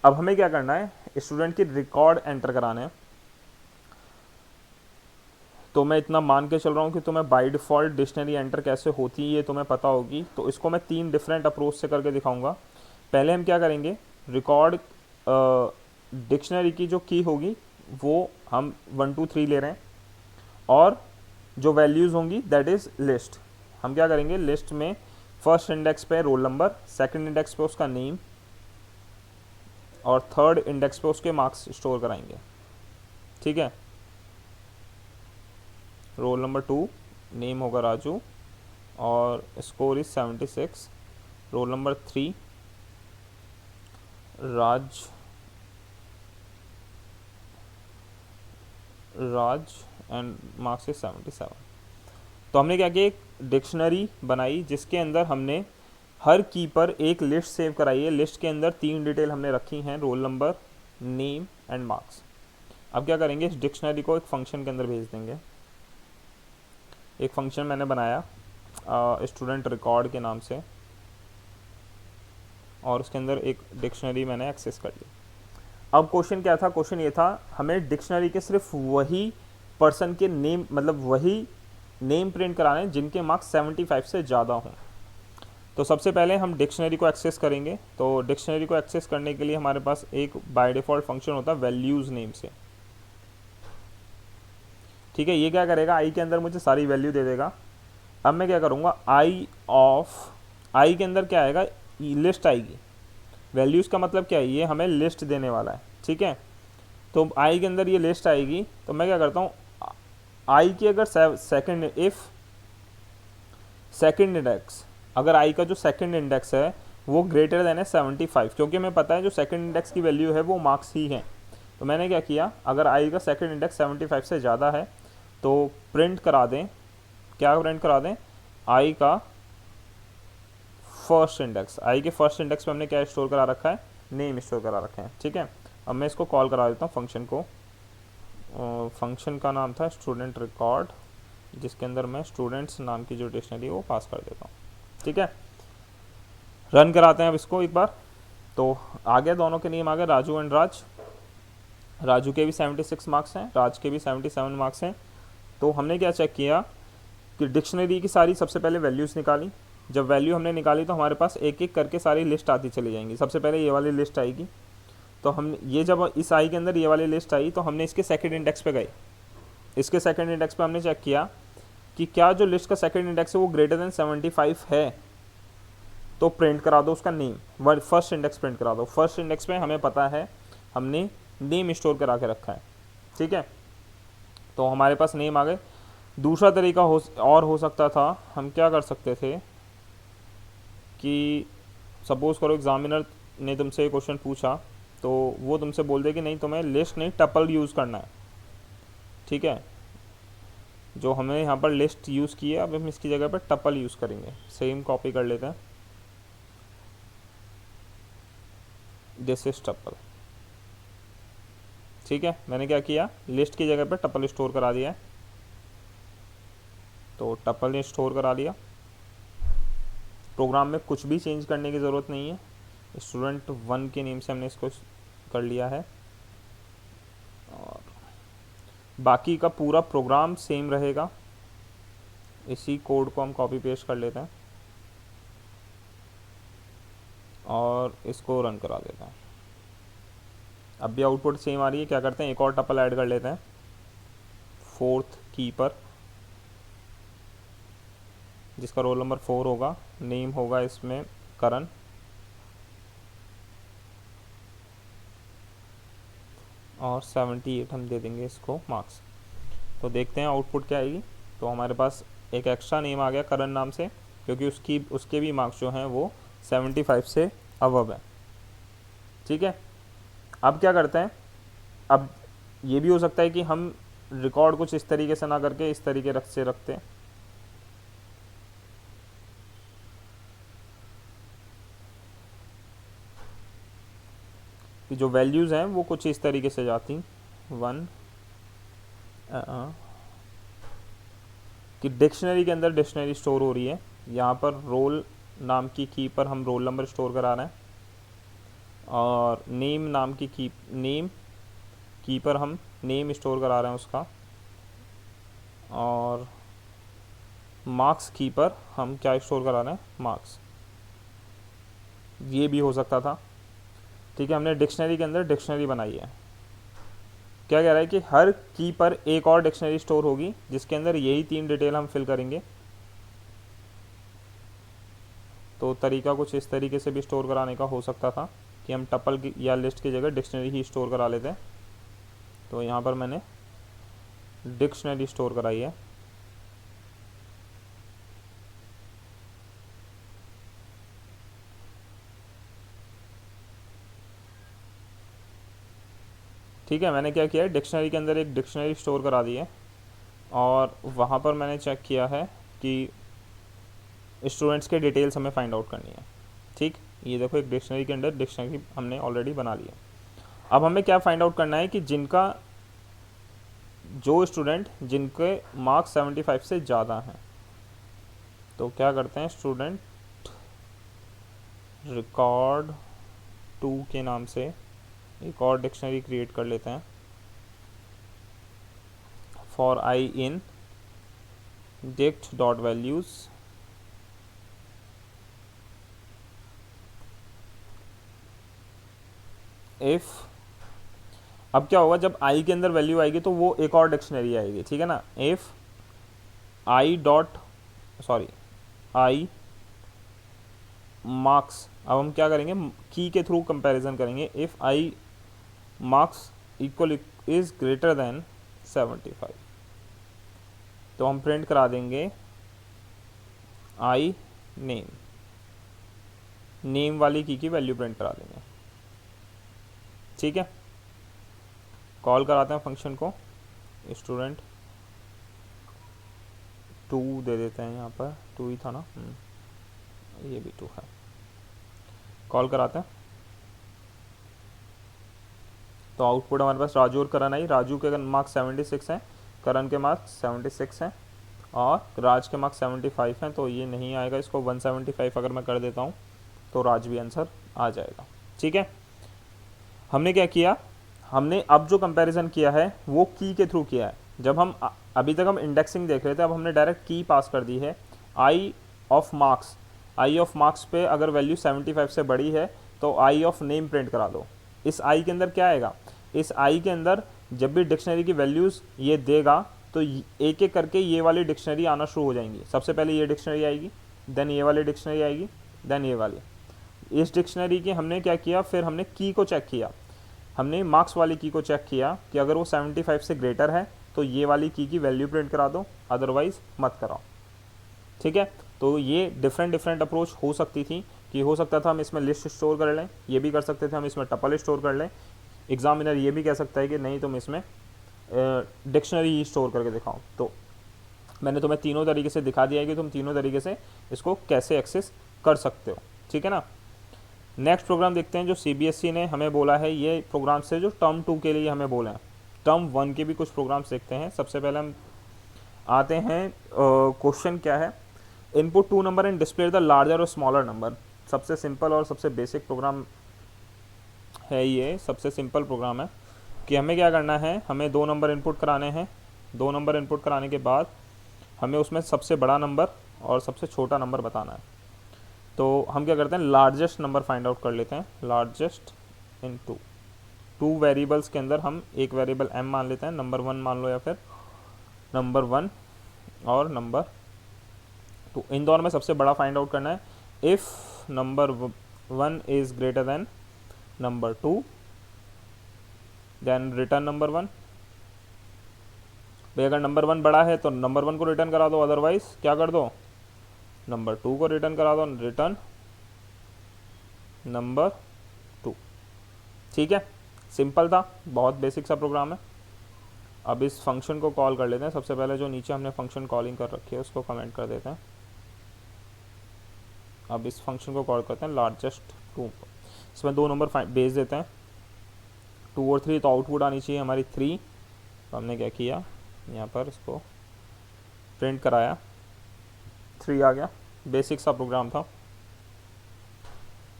अब हमें क्या करना है? स्टूडेंट की रिकॉर्ड एंटर कराने हैं। तो मैं इतना मान के चल रहा हूँ कि तुम्हें बाय डिफ़ॉल्ट डिक्शनरी एंटर कैसे होती है ये तुम्हें पता होगी। तो इसको मैं 3 डिफरेंट अप्रोच से करके दिखाऊंगा। पहले हम क्या करेंगे, रिकॉर्ड डिक्शनरी की जो की होगी वो हम 1 2 3 ले रहे हैं, और जो वैल्यूज़ होंगी दैट इज़ लिस्ट। हम क्या करेंगे, लिस्ट में फर्स्ट इंडेक्स पे रोल नंबर, सेकंड इंडेक्स पे उसका नेम, और थर्ड इंडेक्स पे उसके मार्क्स स्टोर कराएंगे। ठीक है, रोल नंबर 2, नेम होगा राजू और score is 76। Roll number 3 Raj and marks is 77। तो हमने क्या किया, एक डिक्शनरी बनाई जिसके अंदर हमने हर की पर एक लिस्ट सेव कराई है। लिस्ट के अंदर 3 डिटेल हमने रखी हैं, role number, name and marks. अब क्या करेंगे, इस डिक्शनरी को एक फंक्शन के अंदर भेज देंगे। एक फंक्शन मैंने बनाया स्टूडेंट रिकॉर्ड के नाम से, और उसके अंदर एक डिक्शनरी मैंने एक्सेस कर ली। अब क्वेश्चन क्या था? क्वेश्चन ये था, हमें डिक्शनरी के सिर्फ वही पर्सन के नेम, मतलब वही नेम प्रिंट कराने जिनके मार्क्स 75 से ज़्यादा हों। तो सबसे पहले हम डिक्शनरी को एक्सेस करेंगे। तो डिक्शनरी को एक्सेस करने के लिए हमारे पास एक बाय डिफ़ॉल्ट फंक्शन होता है वैल्यूज़ नेम से। ठीक है, ये क्या करेगा, आई के अंदर मुझे सारी वैल्यू दे देगा। अब मैं क्या करूँगा, आई के अंदर क्या आएगा, लिस्ट आएगी। वैल्यूज़ का मतलब क्या है, ये हमें लिस्ट देने वाला है। ठीक है, तो आई के अंदर ये लिस्ट आएगी। तो मैं क्या करता हूँ, आई की अगर सेकंड इंडेक्स, अगर आई का जो सेकंड इंडेक्स है वो ग्रेटर देन है 75, क्योंकि हमें पता है जो सेकंड इंडेक्स की वैल्यू है वो मार्क्स ही है। तो मैंने क्या किया, अगर आई का सेकंड इंडेक्स 75 से ज़्यादा है तो प्रिंट करा दें, क्या प्रिंट करा दें, आई का फर्स्ट इंडेक्स। आई के फर्स्ट इंडेक्स पे हमने क्या स्टोर करा रखा है, नेम स्टोर करा रखे हैं। ठीक है, अब मैं इसको कॉल करा देता हूँ फंक्शन को। फंक्शन का नाम था स्टूडेंट रिकॉर्ड, जिसके अंदर मैं स्टूडेंट्स नाम की जो डिक्शनरी है वो पास कर देता हूँ। ठीक है, रन कराते हैं अब इसको एक बार। तो आगे दोनों के नेम आ गए, राजू एंड राज। राजू के भी 76 मार्क्स हैं, राज के भी 77 मार्क्स हैं। तो हमने क्या चेक किया कि डिक्शनरी की सारी सबसे पहले वैल्यूज़ निकाली। जब वैल्यू हमने निकाली तो हमारे पास एक एक करके सारी लिस्ट आती चली जाएंगी। सबसे पहले ये वाली लिस्ट आएगी। तो हम ये जब इस आई के अंदर ये वाली लिस्ट आई तो हमने इसके सेकंड इंडेक्स पे गए। इसके सेकंड इंडेक्स पे हमने चेक किया कि क्या जो लिस्ट का सेकंड इंडेक्स है वो ग्रेटर देन 75 है, तो प्रिंट करा दो उसका नेम। फर्स्ट इंडेक्स प्रिंट करा दो। फर्स्ट इंडेक्स पे हमें पता है हमने नेम स्टोर करा के रखा है। ठीक है, तो हमारे पास नेम आ गए। दूसरा तरीका हो सकता था, हम क्या कर सकते थे कि सपोज़ करो एग्जामिनर ने तुमसे क्वेश्चन पूछा तो वो तुमसे बोल दे कि नहीं तुम्हें लिस्ट नहीं टपल यूज़ करना है। ठीक है, जो हमने यहाँ पर लिस्ट यूज़ की है अब हम इसकी जगह पर टपल यूज़ करेंगे। सेम कॉपी कर लेते हैं, दिस इज टपल। ठीक है, मैंने क्या किया, लिस्ट की जगह पर टपल स्टोर करा दिया है। तो टपल ने स्टोर करा लिया। प्रोग्राम में कुछ भी चेंज करने की ज़रूरत नहीं है। स्टूडेंट 1 के नेम से हमने इसको कर लिया है और बाकी का पूरा प्रोग्राम सेम रहेगा। इसी कोड को हम कॉपी पेस्ट कर लेते हैं और इसको रन करा देते हैं। अब भी आउटपुट सेम आ रही है। क्या करते हैं, एक और टपल ऐड कर लेते हैं, 4th कीपर, जिसका रोल नंबर 4 होगा, नेम होगा इसमें करण, और 78 हम दे देंगे इसको मार्क्स। तो देखते हैं आउटपुट क्या आएगी। तो हमारे पास एक एक्स्ट्रा नेम आ गया करण नाम से, क्योंकि उसके भी मार्क्स जो हैं वो 75 से अबव है। ठीक है, अब क्या करते हैं, अब ये भी हो सकता है कि हम रिकॉर्ड कुछ इस तरीके से ना करके इस तरीके से रखते हैं। कि जो वैल्यूज़ हैं वो कुछ इस तरीके से जाती 1 कि डिक्शनरी के अंदर डिक्शनरी स्टोर हो रही है। यहाँ पर रोल नाम की की पर हम रोल नंबर स्टोर करा रहे हैं और नेम नाम की नेम की पर हम नेम स्टोर करा रहे हैं उसका, और मार्क्स की पर हम क्या स्टोर करा रहे हैं, मार्क्स। ये भी हो सकता था। ठीक है, हमने डिक्शनरी के अंदर डिक्शनरी बनाई है। क्या कह रहा है कि हर की पर एक और डिक्शनरी स्टोर होगी जिसके अंदर यही 3 डिटेल हम फिल करेंगे। तो तरीका कुछ इस तरीके से भी स्टोर कराने का हो सकता था कि हम टपल की या लिस्ट की जगह डिक्शनरी ही स्टोर करा लेते हैं। तो यहाँ पर मैंने डिक्शनरी स्टोर कराई है। ठीक है, मैंने क्या किया है, डिक्शनरी के अंदर एक डिक्शनरी स्टोर करा दी है और वहाँ पर मैंने चेक किया है कि स्टूडेंट्स के डिटेल्स हमें फाइंड आउट करनी है। ठीक, ये देखो एक डिक्शनरी के अंदर डिक्शनरी हमने ऑलरेडी बना ली है। अब हमें क्या फाइंड आउट करना है कि जो स्टूडेंट जिनके मार्क्स 75 से ज़्यादा हैं। तो क्या करते हैं, स्टूडेंट रिकॉर्ड 2 के नाम से एक और डिक्शनरी क्रिएट कर लेते हैं, for I in dict dot values if. अब क्या होगा, जब आई के अंदर वैल्यू आएगी तो वो एक और डिक्शनरी आएगी। ठीक है ना, इफ़ आई मार्क्स। अब हम क्या करेंगे, की के थ्रू कंपैरिजन करेंगे। If I marks equal is greater then 75, तो हम प्रिंट करा देंगे आई नेम वाली की वैल्यू प्रिंट करा देंगे। ठीक है, कॉल कराते हैं फंक्शन को, स्टूडेंट 2 दे देते हैं, यहाँ पर 2 ही था ना, ये भी 2 है। कॉल कराते हैं तो आउटपुट हमारे पास राजू और करण आई। राजू के मार्क्स 76 हैं, करण के मार्क्स 76 हैं और राज के मार्क्स 75 हैं। तो ये नहीं आएगा, इसको 175 अगर मैं कर देता हूँ तो राज भी आंसर आ जाएगा। ठीक है, हमने क्या किया, हमने अब जो कंपैरिजन किया है वो की के थ्रू किया है। जब हम अभी तक हम इंडेक्सिंग देख रहे थे, अब हमने डायरेक्ट की पास कर दी है। आई ऑफ मार्क्स पे अगर वैल्यू 75 से बड़ी है तो आई ऑफ नेम प्रिंट करा दो। इस आई के अंदर क्या आएगा, इस आई के अंदर जब भी डिक्शनरी की वैल्यूज़ ये देगा तो एक एक करके ये वाली डिक्शनरी आना शुरू हो जाएंगी। सबसे पहले ये डिक्शनरी आएगी, देन ये वाली डिक्शनरी आएगी, देन ये वाली। इस डिक्शनरी की हमने क्या किया, फिर हमने की को चेक किया, हमने मार्क्स वाली की को चेक किया कि अगर वो 75 से ग्रेटर है तो ये वाली की वैल्यू प्रिंट करा दो, अदरवाइज़ मत कराओ। ठीक है, तो ये डिफरेंट अप्रोच हो सकती थी कि हो सकता था हम इसमें लिस्ट स्टोर कर लें, ये भी कर सकते थे हम इसमें टपल स्टोर कर लें। एग्जामिनर ये भी कह सकता है कि नहीं तुम इसमें डिक्शनरी ही स्टोर करके दिखाओ। तो मैंने तुम्हें तीनों तरीके से दिखा दिया है कि तुम तीनों तरीके से इसको कैसे एक्सेस कर सकते हो। ठीक है ना, नेक्स्ट प्रोग्राम देखते हैं जो CBSE ने हमें बोला है। ये प्रोग्राम से जो टर्म 2 के लिए हमें बोला है, टर्म 1 के भी कुछ प्रोग्राम्स देखते हैं। सबसे पहले हम आते हैं, क्वेश्चन क्या है, input 2 number and display the larger और स्मॉलर नंबर। सबसे सिंपल और सबसे बेसिक प्रोग्राम है ये, सबसे सिंपल प्रोग्राम है कि हमें क्या करना है, हमें 2 नंबर इनपुट कराने हैं। 2 नंबर इनपुट कराने के बाद हमें उसमें सबसे बड़ा नंबर और सबसे छोटा नंबर बताना है। तो हम क्या करते हैं, लार्जेस्ट नंबर फाइंड आउट कर लेते हैं, लार्जेस्ट इन टू वेरिएबल्स के अंदर हम एक वेरिएबल m मान लेते हैं, नंबर 1 मान लो या फिर नंबर 1 और नंबर 2, इन दोनों में सबसे बड़ा फाइंड आउट करना है। If number 1 is greater than number 2 then return number 1। भाई अगर नंबर 1 बड़ा है तो नंबर 1 को रिटर्न करा दो, अदरवाइज क्या कर दो, नंबर 2 को रिटर्न करा दो, रिटर्न नंबर 2। ठीक है, सिंपल था, बहुत बेसिक सा प्रोग्राम है। अब इस फंक्शन को कॉल कर लेते हैं। सबसे पहले जो नीचे हमने फंक्शन कॉलिंग कर रखी है उसको कमेंट कर देते हैं। अब इस फंक्शन को कॉल करते हैं लार्जेस्ट 2, इसमें 2 नंबर भेज देते हैं, 2 और 3, तो आउटपुट आनी चाहिए हमारी 3। तो हमने क्या किया, यहाँ पर इसको प्रिंट कराया, 3 आ गया। बेसिक सा प्रोग्राम था।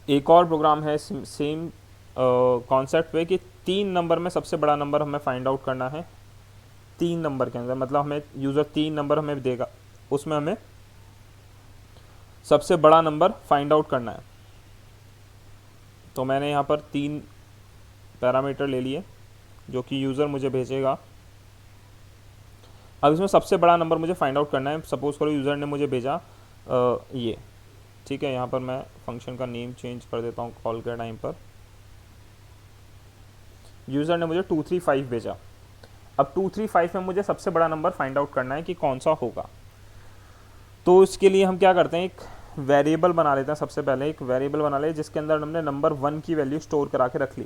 एक और प्रोग्राम है सेम कॉन्सेप्ट पे कि 3 नंबर में सबसे बड़ा नंबर हमें फाइंड आउट करना है। 3 नंबर के अंदर, मतलब हमें यूज़र 3 नंबर हमें देगा, उसमें हमें सबसे बड़ा नंबर फाइंड आउट करना है। तो मैंने यहाँ पर 3 पैरामीटर ले लिए जो कि यूज़र मुझे भेजेगा। अब इसमें सबसे बड़ा नंबर मुझे फाइंड आउट करना है। सपोज़ करो यूज़र ने मुझे भेजा ये, ठीक है। यहाँ पर मैं फंक्शन का नेम चेंज कर देता हूँ कॉल के टाइम पर। यूज़र ने मुझे 235 भेजा। अब 235 में मुझे सबसे बड़ा नंबर फाइंड आउट करना है कि कौन सा होगा। तो इसके लिए हम क्या करते हैं, एक वेरिएबल बना लेते हैं। सबसे पहले एक वेरिएबल बना ले जिसके अंदर हमने नंबर 1 की वैल्यू स्टोर करा के रख ली।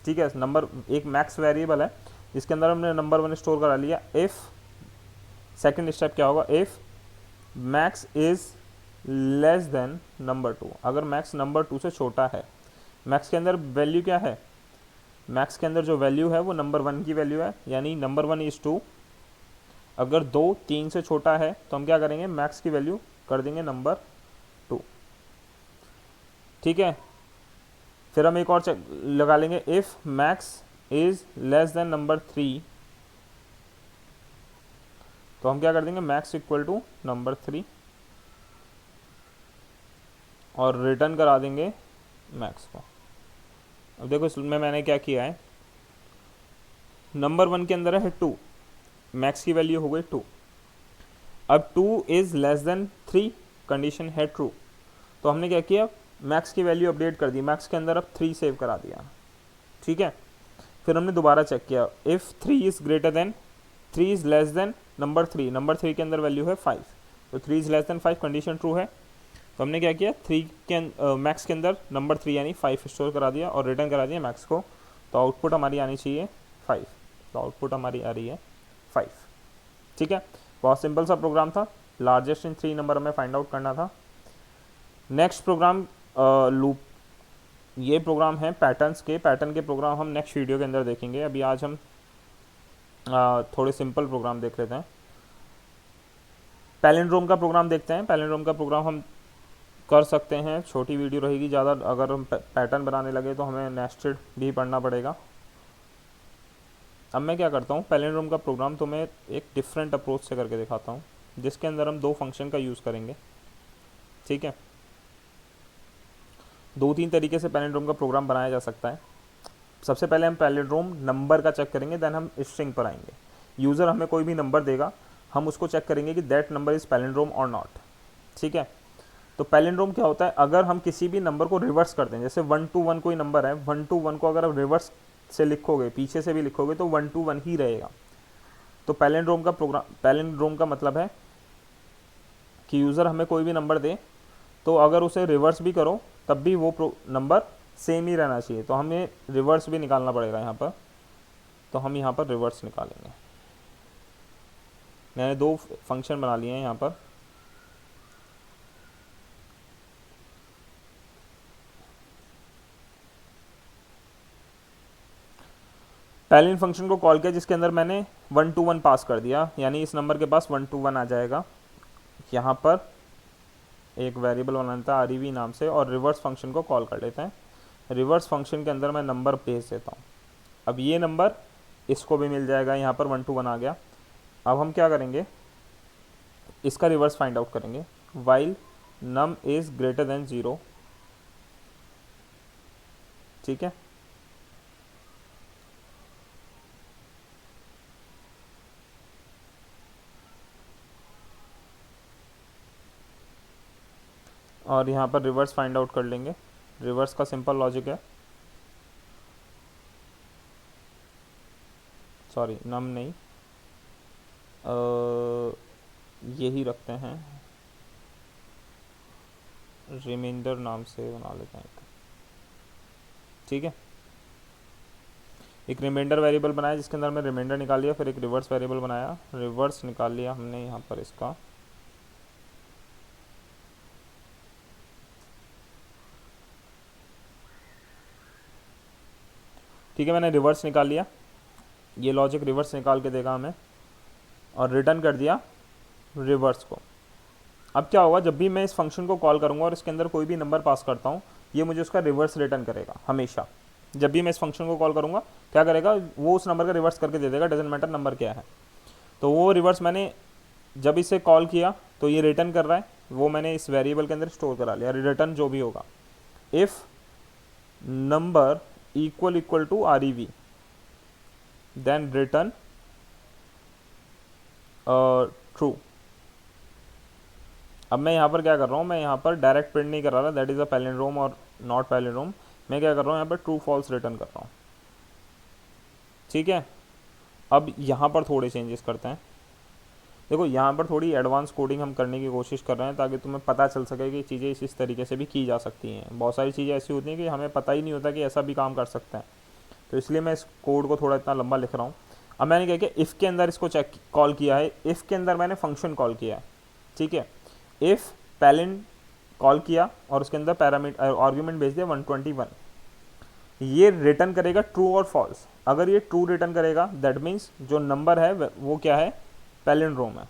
ठीक है, नंबर एक मैक्स वेरिएबल है जिसके अंदर हमने नंबर 1 स्टोर करा लिया। इफ़ सेकेंड स्टेप क्या होगा, if max is less than number 2। अगर मैक्स नंबर 2 से छोटा है, मैक्स के अंदर वैल्यू क्या है, मैक्स के अंदर जो वैल्यू है वो नंबर 1 की वैल्यू है, यानी नंबर 1 इज़ 2। अगर 2 3 से छोटा है तो हम क्या करेंगे, मैक्स की वैल्यू कर देंगे नंबर 2। ठीक है, फिर हम एक और चेक लगा लेंगे, if max is less than number 3, तो हम क्या कर देंगे, मैक्स इक्वल टू नंबर 3 और रिटर्न करा देंगे मैक्स को। अब देखो इसमें मैंने क्या किया है, नंबर 1 के अंदर है 2, मैक्स की वैल्यू हो गई 2। अब 2 इज़ लेस देन 3, कंडीशन है ट्रू, तो हमने क्या किया, मैक्स की वैल्यू अपडेट कर दी, मैक्स के अंदर अब 3 सेव करा दिया। ठीक है, फिर हमने दोबारा चेक किया, if 3 is greater then 3 is less than number 3, number 3 के अंदर वैल्यू है 5, तो 3 is less than 5 condition true है। तो हमने क्या किया, 3 के मैक्स के अंदर नंबर 3 यानी 5 स्टोर करा दिया और रिटर्न करा दिया मैक्स को। तो आउटपुट हमारी आनी चाहिए 5, तो आउटपुट हमारी आ रही है 5। ठीक है, बहुत सिंपल सा प्रोग्राम था, लार्जेस्ट इन 3 नंबर हमें फाइंड आउट करना था। नेक्स्ट प्रोग्राम लूप, ये प्रोग्राम है पैटर्न्स के। पैटर्न के प्रोग्राम हम नेक्स्ट वीडियो के अंदर देखेंगे। अभी आज हम थोड़े सिंपल प्रोग्राम देख लेते हैं। पैलिंड्रोम का प्रोग्राम देखते हैं। पैलिंड्रोम का प्रोग्राम हम कर सकते हैं, छोटी वीडियो रहेगी ज़्यादा। अगर हम पैटर्न बनाने लगे तो हमें नेस्टेड भी पढ़ना पड़ेगा। अब मैं क्या करता हूँ, पैलिंड्रोम का प्रोग्राम तो मैं एक डिफरेंट अप्रोच से करके दिखाता हूँ, जिसके अंदर हम 2 फंक्शन का यूज़ करेंगे। ठीक है, 2-3 तरीके से पैलिंड्रोम का प्रोग्राम बनाया जा सकता है। सबसे पहले हम पैलिंड्रोम नंबर का चेक करेंगे, देन हम स्ट्रिंग पर आएंगे। यूज़र हमें कोई भी नंबर देगा, हम उसको चेक करेंगे कि दैट नंबर इज़ पैलिंड्रोम और नॉट। ठीक है, तो पैलिंड्रोम क्या होता है, अगर हम किसी भी नंबर को रिवर्स करते हैं, जैसे 1 to 1 कोई नंबर है, 1 to 1 को अगर आप रिवर्स से लिखोगे, पीछे से भी लिखोगे, तो 1 to 1 ही रहेगा। तो पैलिंड्रोम का प्रोग्राम, पैलिंड्रोम का मतलब है कि यूज़र हमें कोई भी नंबर दे, तो अगर उसे रिवर्स भी करो तब भी वो नंबर सेम ही रहना चाहिए। तो हमें रिवर्स भी निकालना पड़ेगा यहाँ पर, तो हम यहाँ पर रिवर्स निकालेंगे। मैंने 2 फंक्शन बना लिए हैं यहाँ पर। पैलिन फंक्शन को कॉल किया जिसके अंदर मैंने 1 to 1 पास कर दिया, यानी इस नंबर के पास 1 to 1 आ जाएगा। यहाँ पर एक वेरिएबल बनाना था REV नाम से और रिवर्स फंक्शन को कॉल कर लेते हैं। रिवर्स फंक्शन के अंदर मैं नंबर भेज देता हूँ। अब ये नंबर इसको भी मिल जाएगा, यहाँ पर 1 to 1 आ गया। अब हम क्या करेंगे, इसका रिवर्स फाइंड आउट करेंगे। While num is greater than 0, ठीक है। और यहाँ पर रिवर्स फाइंड आउट कर लेंगे। रिवर्स का सिंपल लॉजिक है, सॉरी नम नहीं, यही रखते हैं, रिमाइंडर नाम से बना लेते हैं, ठीक है। एक रिमाइंडर वेरिएबल बनाया जिसके अंदर मैं रिमाइंडर निकाल लिया, फिर एक रिवर्स वेरिएबल बनाया, रिवर्स निकाल लिया हमने यहाँ पर इसका, ठीक है। मैंने रिवर्स निकाल लिया, ये लॉजिक रिवर्स निकाल के देगा हमें और रिटर्न कर दिया रिवर्स को। अब क्या होगा, जब भी मैं इस फंक्शन को कॉल करूँगा और इसके अंदर कोई भी नंबर पास करता हूँ, ये मुझे उसका रिवर्स रिटर्न करेगा हमेशा। जब भी मैं इस फंक्शन को कॉल करूँगा क्या करेगा, वो उस नंबर का रिवर्स करके दे देगा, डजेंट मैटर नंबर क्या है। तो वो रिवर्स मैंने जब इसे कॉल किया तो ये रिटर्न कर रहा है, वो मैंने इस वेरिएबल के अंदर स्टोर करा लिया। रिटर्न जो भी होगा, if number equal to REV then return true. अब मैं यहाँ पर क्या कर रहा हूँ, मैं यहाँ पर डायरेक्ट प्रिंट नहीं कर रहा, दैट इज़ अ पैलिंड्रोम और नॉट पैलिंड्रोम। मैं क्या कर रहा हूँ, यहाँ पर ट्रू फॉल्स रिटर्न कर रहा हूँ, ठीक है। अब यहाँ पर थोड़े चेंजेस करते हैं। देखो यहाँ पर थोड़ी एडवांस कोडिंग हम करने की कोशिश कर रहे हैं ताकि तुम्हें पता चल सके कि चीज़ें इस तरीके से भी की जा सकती हैं। बहुत सारी चीज़ें ऐसी होती हैं कि हमें पता ही नहीं होता कि ऐसा भी काम कर सकते हैं, तो इसलिए मैं इस कोड को थोड़ा इतना लंबा लिख रहा हूँ। अब मैंने क्या किया, इफ़ के अंदर इसको चेक कॉल किया है, इफ़ के अंदर मैंने फंक्शन कॉल किया है, ठीक है। इफ़ पैलेंट कॉल किया और उसके अंदर पैरामीटर आर्ग्यूमेंट भेज दिया 121, ये रिटर्न करेगा ट्रू और फॉल्स। अगर ये ट्रू रिटर्न करेगा दैट मीन्स जो नंबर है वो क्या है, पैलिंड्रोम है।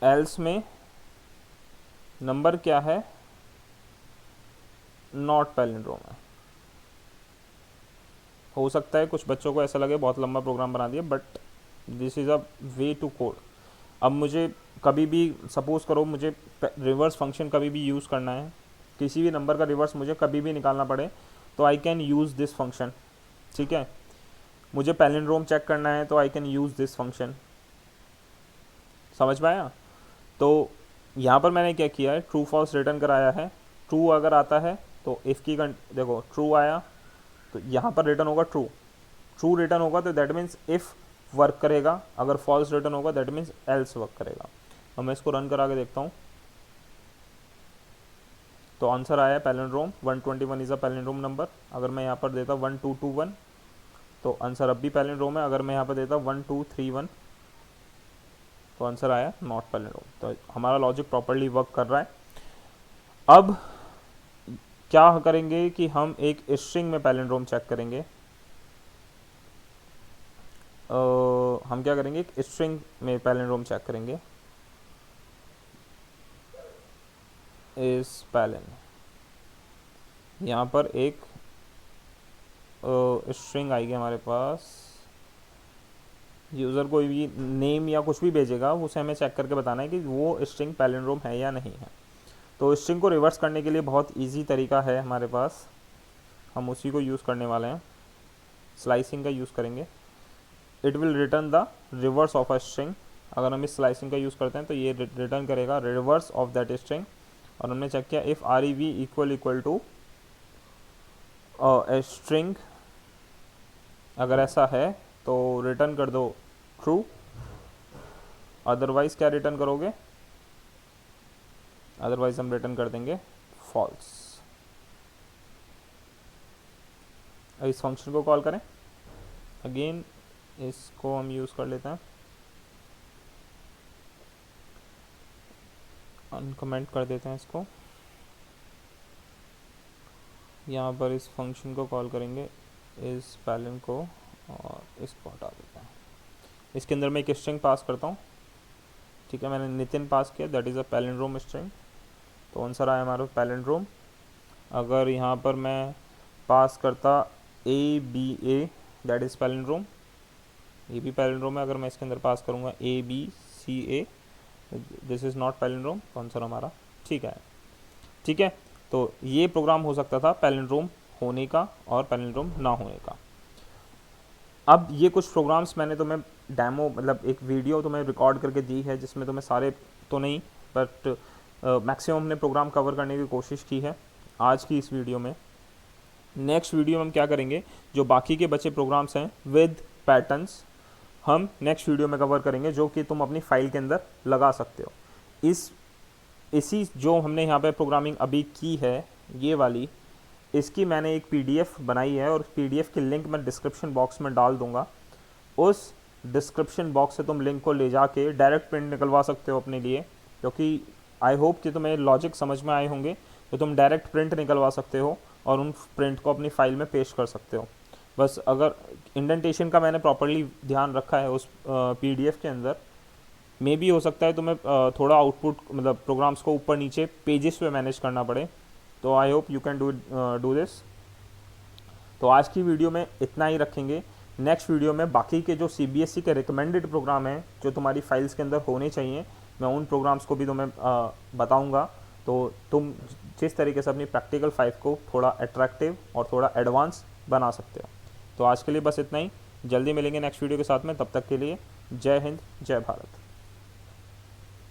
एल्स में नंबर क्या है, नॉट पैलिंड्रोम है। हो सकता है कुछ बच्चों को ऐसा लगे बहुत लंबा प्रोग्राम बना दिया, but this is a way to code. अब मुझे कभी भी सपोज़ करो मुझे रिवर्स फंक्शन कभी भी यूज़ करना है, किसी भी नंबर का रिवर्स मुझे कभी भी निकालना पड़े तो I can use this function, ठीक है। मुझे पैलिंड्रोम चेक करना है तो I can use this function, समझ पाया। तो यहाँ पर मैंने क्या किया है, ट्रू फॉल्स रिटर्न कराया है। ट्रू अगर आता है तो इफ़ की देखो ट्रू आया तो यहाँ पर रिटर्न होगा ट्रू। ट्रू रिटर्न होगा तो दैट मीन्स इफ़ वर्क करेगा, अगर फॉल्स रिटर्न होगा दैट मीन्स एल्स वर्क करेगा। अब मैं इसको रन करा के देखता हूँ, तो आंसर आया palindrome 121 is a palindrome number. अगर मैं यहाँ पर देता 1221 तो आंसर अब भी पैलिंड्रोम है। अगर मैं यहाँ पर देता 1231 तो आंसर आया नॉट पैलिंड्रोम। तो हमारा लॉजिक प्रॉपर्ली वर्क कर रहा है। अब क्या करेंगे कि हम एक स्ट्रिंग में पैलिंड्रोम चेक करेंगे। हम क्या करेंगे, एक स्ट्रिंग में पैलिंड्रोम चेक करेंगे। इस पैलिन यहाँ पर एक स्ट्रिंग आएगी हमारे पास, यूज़र कोई भी नेम या कुछ भी भेजेगा उसे हमें चेक करके बताना है कि वो स्ट्रिंग पैलिंड्रोम है या नहीं है। तो स्ट्रिंग को रिवर्स करने के लिए बहुत इजी तरीका है हमारे पास, हम उसी को यूज़ करने वाले हैं। स्लाइसिंग का यूज़ करेंगे, it will return the reverse of a string. अगर हम इस स्लाइसिंग का यूज़ करते हैं तो ये रिटर्न करेगा रिवर्स ऑफ दैट स्ट्रिंग। और हमने चेक किया if REV equal to a string, अगर ऐसा है तो रिटर्न कर दो ट्रू, अदरवाइज़ क्या रिटर्न करोगे, अदरवाइज़ हम रिटर्न कर देंगे फॉल्स। अब इस फंक्शन को कॉल करें, अगेन इसको हम यूज़ कर लेते हैं, अनकमेंट कर देते हैं इसको। यहाँ पर इस फंक्शन को कॉल करेंगे, इस पैलिन को, और इसको हटा देते हैं। इसके अंदर मैं एक स्ट्रिंग पास करता हूँ, ठीक है, मैंने नितिन पास किया, that is a palindrome string, तो आंसर आया हमारा पैलिंड्रोम। अगर यहाँ पर मैं पास करता ABA, दैट इज़ पैलिंड्रोम, ये भी पैलिंड्रोम है। अगर मैं इसके अंदर पास करूँगा ABCA, this is not palindrome, तो आंसर हमारा ठीक है। ठीक है, तो ये प्रोग्राम हो सकता था पैलिंड्रोम होने का और पैलिंड्रोम ना होने का। अब ये कुछ प्रोग्राम्स मैंने तुम्हें डेमो, मतलब एक वीडियो तुम्हें रिकॉर्ड करके दी है, जिसमें तुम्हें सारे तो नहीं बट मैक्सिमम हमने प्रोग्राम कवर करने की कोशिश की है आज की इस वीडियो में। नेक्स्ट वीडियो में हम क्या करेंगे, जो बाकी के बचे प्रोग्राम्स हैं विद पैटर्न्स, हम नेक्स्ट वीडियो में कवर करेंगे, जो कि तुम अपनी फाइल के अंदर लगा सकते हो। इसी जो हमने यहाँ पे प्रोग्रामिंग अभी की है ये वाली, इसकी मैंने एक PDF बनाई है और PDF की लिंक मैं डिस्क्रिप्शन बॉक्स में डाल दूंगा। उस डिस्क्रिप्शन बॉक्स से तुम लिंक को ले जाके डायरेक्ट प्रिंट निकलवा सकते हो अपने लिए, क्योंकि आई होप कि तुम्हें लॉजिक समझ में आए होंगे। तो तुम डायरेक्ट प्रिंट निकलवा सकते हो और उन प्रिंट को अपनी फाइल में पेश कर सकते हो। बस अगर इंडेंटेशन का मैंने प्रॉपरली ध्यान रखा है उस PDF के अंदर, मे भी हो सकता है तुम्हें थोड़ा आउटपुट, मतलब प्रोग्राम्स को ऊपर नीचे पेजेस पे मैनेज करना पड़े। तो I hope you can do this. तो आज की वीडियो में इतना ही रखेंगे। नेक्स्ट वीडियो में बाकी के जो CBSE के रिकमेंडेड प्रोग्राम हैं जो तुम्हारी फाइल्स के अंदर होने चाहिए, मैं उन प्रोग्राम्स को भी तुम्हें बताऊंगा। तो तुम जिस तरीके से अपनी प्रैक्टिकल फाइल को थोड़ा अट्रैक्टिव और थोड़ा एडवांस बना सकते हो। तो आज के लिए बस इतना ही, जल्दी मिलेंगे नेक्स्ट वीडियो के साथ में, तब तक के लिए जय हिंद जय भारत।